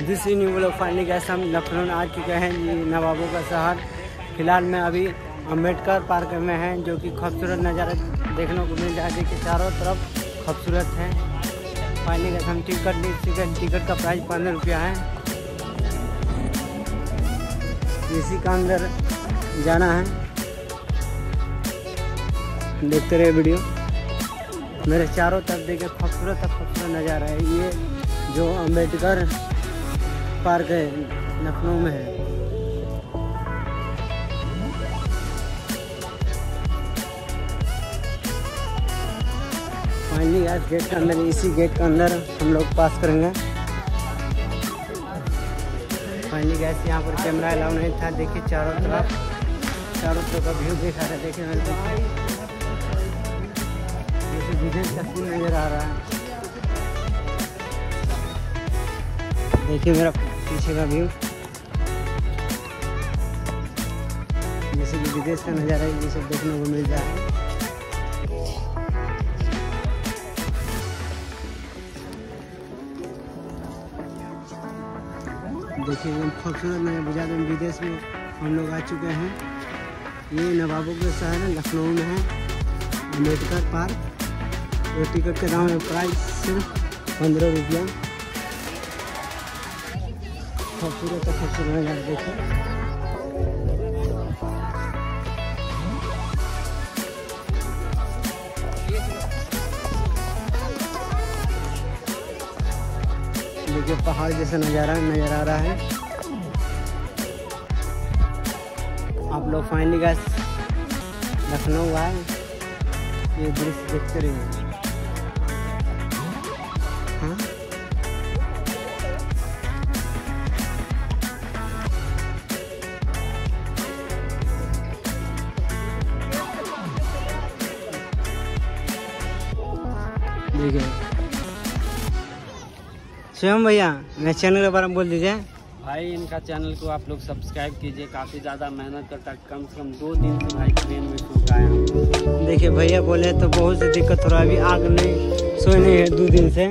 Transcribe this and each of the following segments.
जिस new blog finally gas हम लखनऊ आ चुके हैं, नवाबों का शहर। फिलहाल मैं अभी अम्बेडकर पार्क में हैं, जो कि खूबसूरत नज़ारा देखने को मिल रहा है। देखिए चारों तरफ खूबसूरत है। फाइनली गैस हम टिकट का प्राइस 15 रुपया है। इसी का अंदर जाना है, देखते रहे वीडियो। मेरे चारों तरफ देखिए खूबसूरत नज़ारा है। ये जो अम्बेडकर पार्क है लखनऊ में है। फाइनली आज गेट के अंदर, इसी गेट के अंदर हम लोग पास करेंगे। फाइनली गैस यहाँ पर कैमरा अलाउ नहीं था। देखिए चारों तरफ का व्यू देखा था। देखिए विदेश का सीन नज़र आ रहा है। देखिए मेरा पीछे का व्यू, जैसे कि विदेश का नज़ारा ये सब देखने को मिल रहा है। देखिए एकदम खूबसूरत नज़ारा। गुजरात में विदेश में हम लोग आ चुके हैं। ये नवाबों का शहर है, लखनऊ में है अम्बेडकर पार्क। और टिकट का दाम है प्राइस सिर्फ 15 रुपया। खूबसूरत नज़ारा देखिए। देखिए पहाड़ जैसा नज़ारा नज़र आ रहा है। आप लोग फाइनली गैस लखनऊ आए, ये दृश्य देखते रहिए। हाँ देखिए शिवम भैया, मेरे चैनल के बारे में बोल दीजिए। भाई इनका चैनल को आप लोग सब्सक्राइब कीजिए। काफ़ी ज़्यादा मेहनत करता है, कम से कम 2 दिन से भाई ट्रेन में सो गए हैं। देखिए भैया बोले तो बहुत सी दिक्कत हो रहा है। अभी आग नहीं सोए नहीं है 2 दिन से।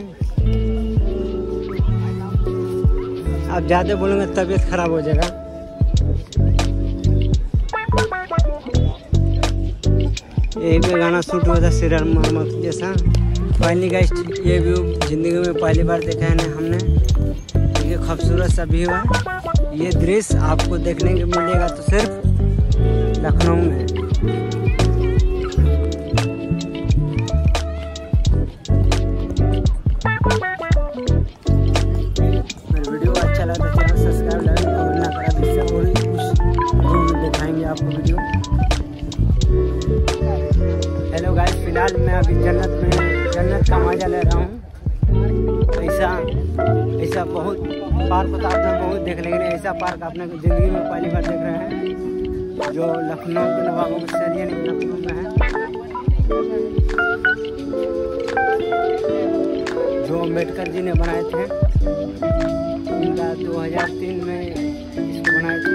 आप ज़्यादा बोलेंगे तबीयत खराब हो जाएगा। यही पे गाना शूट हुआ था सीरियल मोहम्मद जैसा। फाइनली गाइस ये व्यू ज़िंदगी में पहली बार देखा है हमने। ये खूबसूरत सा व्यू है। ये दृश्य आपको देखने को मिलेगा तो सिर्फ लखनऊ में। मेरा वीडियो अच्छा लगा तो चैनल सब्सक्राइब लाइक करना करा दीजिए। और कुछ दिखाएंगे आपको वीडियो। हेलो गाइस, फिलहाल मैं अभी जन्नत का मजा ले रहा हूँ। ऐसा बहुत पार्क तो आपने बहुत देख, लेकिन ऐसा पार्क आपने ज़िंदगी में पहली बार देख रहे हैं, जो लखनऊ के नवाबों के शहर लखनऊ में है, जो अम्बेडकर जी ने बनाए थे। इनका 2003 में इसको बनाए थे।